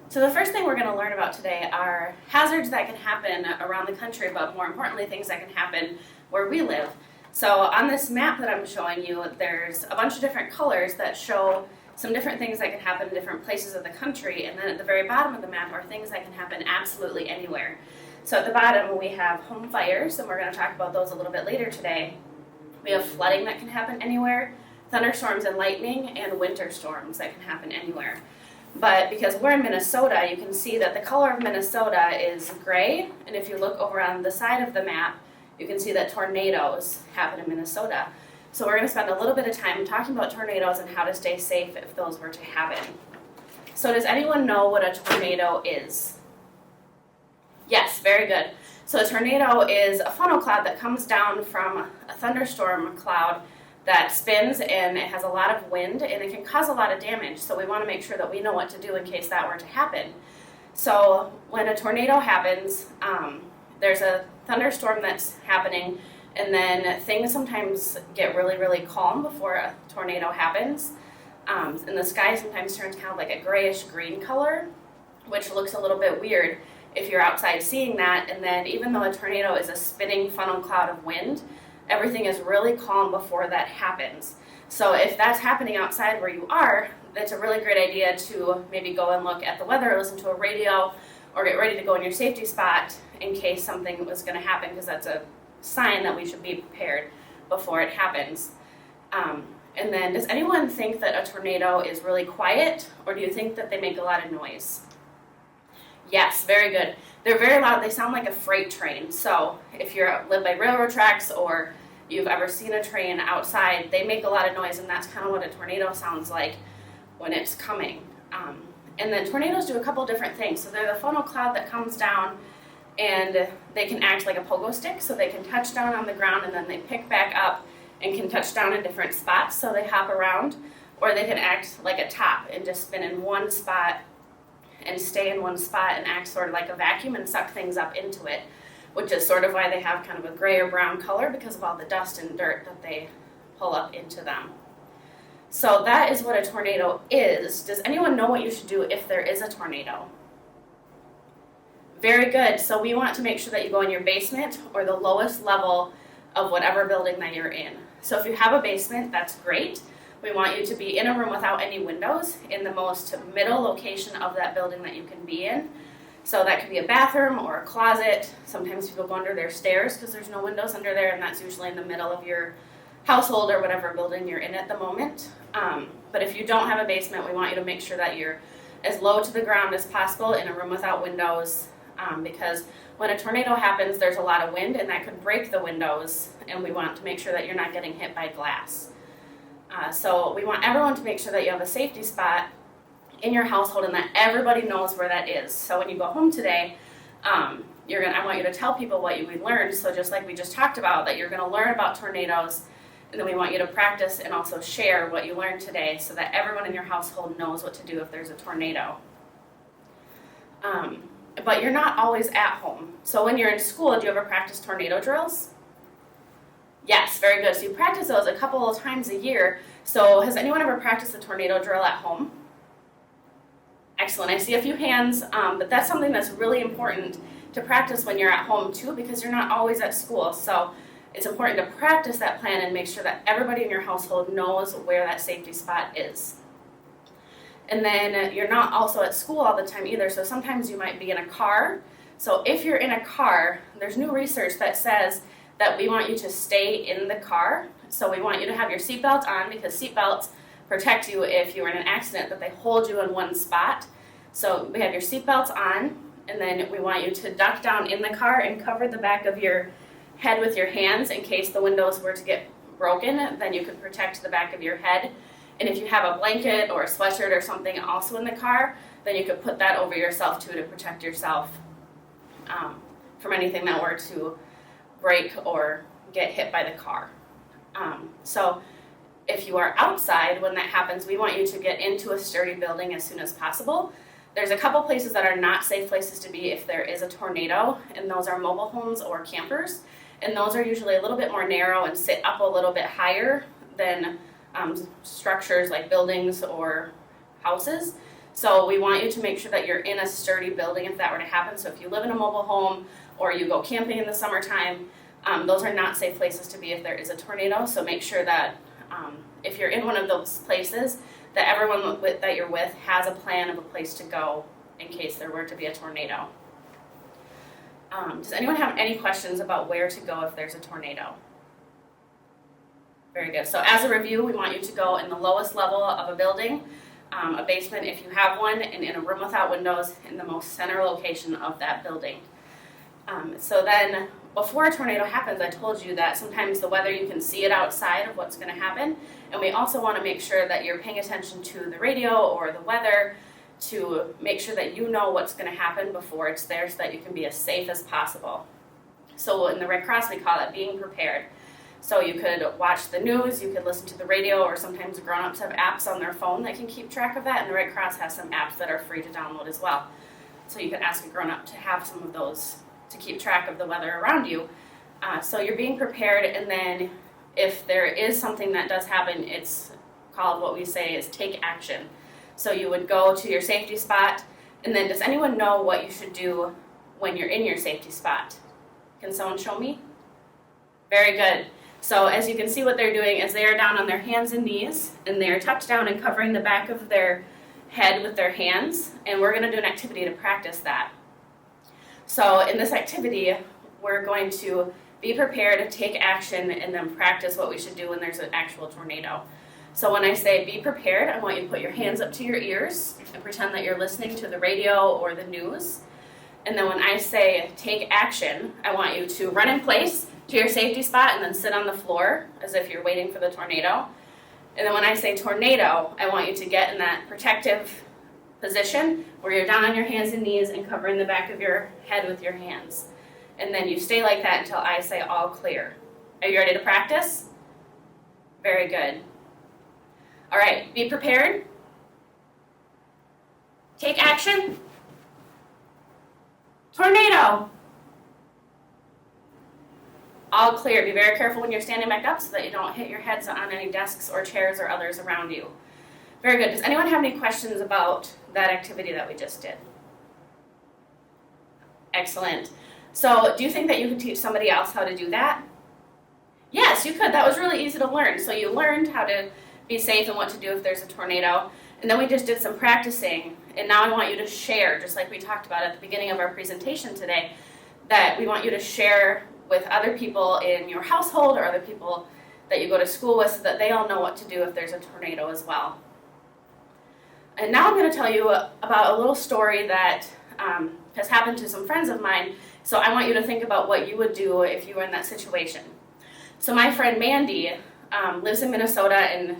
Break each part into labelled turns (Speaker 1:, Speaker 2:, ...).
Speaker 1: So the first thing we're going to learn about today are hazards that can happen around the country, but more importantly, things that can happen where we live. So on this map that I'm showing you, there's a bunch of different colors that show some different things that can happen in different places of the country, and then at the very bottom of the map are things that can happen absolutely anywhere. So at the bottom we have home fires, and we're going to talk about those a little bit later today. We have flooding that can happen anywhere, thunderstorms and lightning, and winter storms that can happen anywhere. But because we're in Minnesota, you can see that the color of Minnesota is gray, and if you look over on the side of the map, you can see that tornadoes happen in Minnesota. So we're going to spend a little bit of time talking about tornadoes and how to stay safe if those were to happen. So does anyone know what a tornado is? Yes, very good. So a tornado is a funnel cloud that comes down from a thunderstorm cloud that spins, and it has a lot of wind, and it can cause a lot of damage. So we want to make sure that we know what to do in case that were to happen. So when a tornado happens, there's a thunderstorm that's happening, and then things sometimes get really, really calm before a tornado happens. And the sky sometimes turns kind of like a grayish green color, which looks a little bit weird if you're outside seeing that. And then even though a tornado is a spinning funnel cloud of wind, everything is really calm before that happens. So if that's happening outside where you are, it's a really great idea to maybe go and look at the weather, listen to a radio, or get ready to go in your safety spot in case something was going to happen, because that's a sign that we should be prepared before it happens. And then, does anyone think that a tornado is really quiet, or do you think that they make a lot of noise? Yes, very good. They're very loud. They sound like a freight train. So if you live by railroad tracks or you've ever seen a train outside, they make a lot of noise, and that's kind of what a tornado sounds like when it's coming. And then tornadoes do a couple different things. So they're the funnel cloud that comes down, and they can act like a pogo stick. So they can touch down on the ground, and then they pick back up and can touch down in different spots. So they hop around, or they can act like a top and just spin in one spot and stay in one spot and act sort of like a vacuum and suck things up into it, which is sort of why they have kind of a gray or brown color, because of all the dust and dirt that they pull up into them. So that is what a tornado is. Does anyone know what you should do if there is a tornado? Very good. So we want to make sure that you go in your basement or the lowest level of whatever building that you're in. So if you have a basement, that's great. We want you to be in a room without any windows in the most middle location of that building that you can be in. So that could be a bathroom or a closet. Sometimes people go under their stairs because there's no windows under there, and that's usually in the middle of your household or whatever building you're in at the moment. But if you don't have a basement, we want you to make sure that you're as low to the ground as possible in a room without windows, because when a tornado happens, there's a lot of wind, and that could break the windows, and we want to make sure that you're not getting hit by glass. So we want everyone to make sure that you have a safety spot in your household and that everybody knows where that is. So when you go home today, I want you to tell people what we learned. So just like we just talked about, that you're going to learn about tornadoes, and then we want you to practice and also share what you learned today so that everyone in your household knows what to do if there's a tornado. But you're not always at home. So when you're in school, do you ever practice tornado drills? Yes, very good. So you practice those a couple of times a year. So has anyone ever practiced a tornado drill at home? Excellent. I see a few hands, but that's something that's really important to practice when you're at home too, because you're not always at school. So it's important to practice that plan and make sure that everybody in your household knows where that safety spot is. And then you're not also at school all the time either. So sometimes you might be in a car. So if you're in a car, there's new research that says that we want you to stay in the car. So we want you to have your seatbelt on, because seatbelts protect you if you're in an accident, that they hold you in one spot. So we have your seatbelts on, and then we want you to duck down in the car and cover the back of your head with your hands in case the windows were to get broken. Then you could protect the back of your head. And if you have a blanket or a sweatshirt or something also in the car, then you could put that over yourself too to protect yourself from anything that were to break or get hit by the car. So if you are outside when that happens, we want you to get into a sturdy building as soon as possible. There's a couple places that are not safe places to be if there is a tornado, and those are mobile homes or campers. And those are usually a little bit more narrow and sit up a little bit higher than structures like buildings or houses. So we want you to make sure that you're in a sturdy building if that were to happen. So if you live in a mobile home or you go camping in the summertime, those are not safe places to be if there is a tornado. So make sure that if you're in one of those places, that everyone that you're with has a plan of a place to go in case there were to be a tornado. Does anyone have any questions about where to go if there's a tornado? Very good. So as a review, we want you to go in the lowest level of a building, a basement if you have one, and in a room without windows in the most center location of that building. So then before a tornado happens, I told you that sometimes the weather, you can see it outside of what's going to happen. And we also want to make sure that you're paying attention to the radio or the weather to make sure that you know what's going to happen before it's there so that you can be as safe as possible. So in the Red Cross, we call it being prepared. So you could watch the news, you could listen to the radio, or sometimes grown-ups have apps on their phone that can keep track of that, and the Red Cross has some apps that are free to download as well. So you could ask a grown-up to have some of those to keep track of the weather around you. So you're being prepared, and then if there is something that does happen, it's called, what we say is take action. So you would go to your safety spot, and then does anyone know what you should do when you're in your safety spot? Can someone show me? Very good. So as you can see, what they're doing is they are down on their hands and knees, and they're tucked down and covering the back of their head with their hands, and we're going to do an activity to practice that. So in this activity, we're going to be prepared, take action, and then practice what we should do when there's an actual tornado. So when I say be prepared, I want you to put your hands up to your ears and pretend that you're listening to the radio or the news. And then when I say take action, I want you to run in place to your safety spot and then sit on the floor as if you're waiting for the tornado. And then when I say tornado, I want you to get in that protective position where you're down on your hands and knees and covering the back of your head with your hands. And then you stay like that until I say all clear. Are you ready to practice? Very good. All right, be prepared. Take action. Tornado. All clear. Be very careful when you're standing back up so that you don't hit your heads on any desks or chairs or others around you. Very good. Does anyone have any questions about that activity that we just did? Excellent. So do you think that you could teach somebody else how to do that? Yes, you could. That was really easy to learn. So you learned how to be safe and what to do if there's a tornado. And then we just did some practicing. And now I want you to share, just like we talked about at the beginning of our presentation today, that we want you to share with other people in your household or other people that you go to school with so that they all know what to do if there's a tornado as well. And now I'm going to tell you about a little story that has happened to some friends of mine. So I want you to think about what you would do if you were in that situation. So my friend Mandy lives in Minnesota, and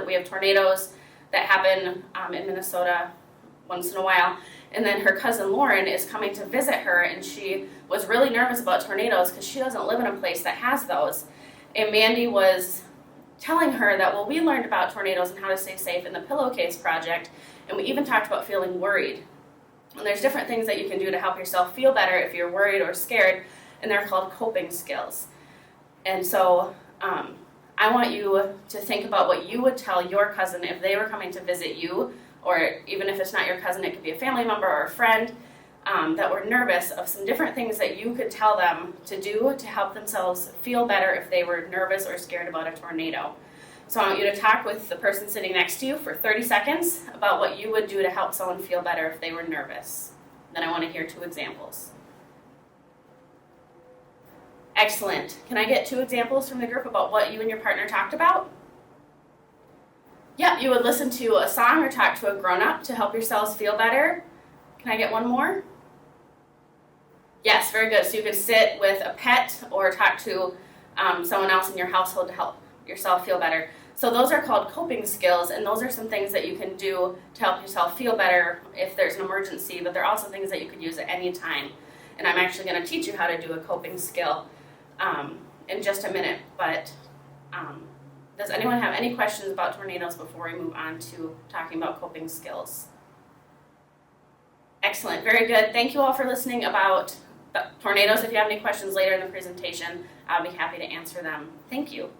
Speaker 1: we have tornadoes that happen in Minnesota once in a while. And then her cousin Lauren is coming to visit her, and she was really nervous about tornadoes because she doesn't live in a place that has those. And Mandy was telling her that, well, we learned about tornadoes and how to stay safe in the Pillowcase project, and we even talked about feeling worried. And there's different things that you can do to help yourself feel better if you're worried or scared, and they're called coping skills. And so I want you to think about what you would tell your cousin if they were coming to visit you, or even if it's not your cousin, it could be a family member or a friend that were nervous, of some different things that you could tell them to do to help themselves feel better if they were nervous or scared about a tornado. So I want you to talk with the person sitting next to you for 30 seconds about what you would do to help someone feel better if they were nervous. Then I want to hear 2 examples. Excellent. Can I get 2 examples from the group about what you and your partner talked about? Yep, you would listen to a song or talk to a grown-up to help yourselves feel better. Can I get one more? Yes, very good. So you could sit with a pet or talk to someone else in your household to help yourself feel better. So those are called coping skills, and those are some things that you can do to help yourself feel better if there's an emergency, but they're also things that you could use at any time. And I'm actually going to teach you how to do a coping skill in just a minute, but does anyone have any questions about tornadoes before we move on to talking about coping skills? Excellent, very good. Thank you all for listening about tornadoes. If you have any questions later in the presentation, I'll be happy to answer them. Thank you.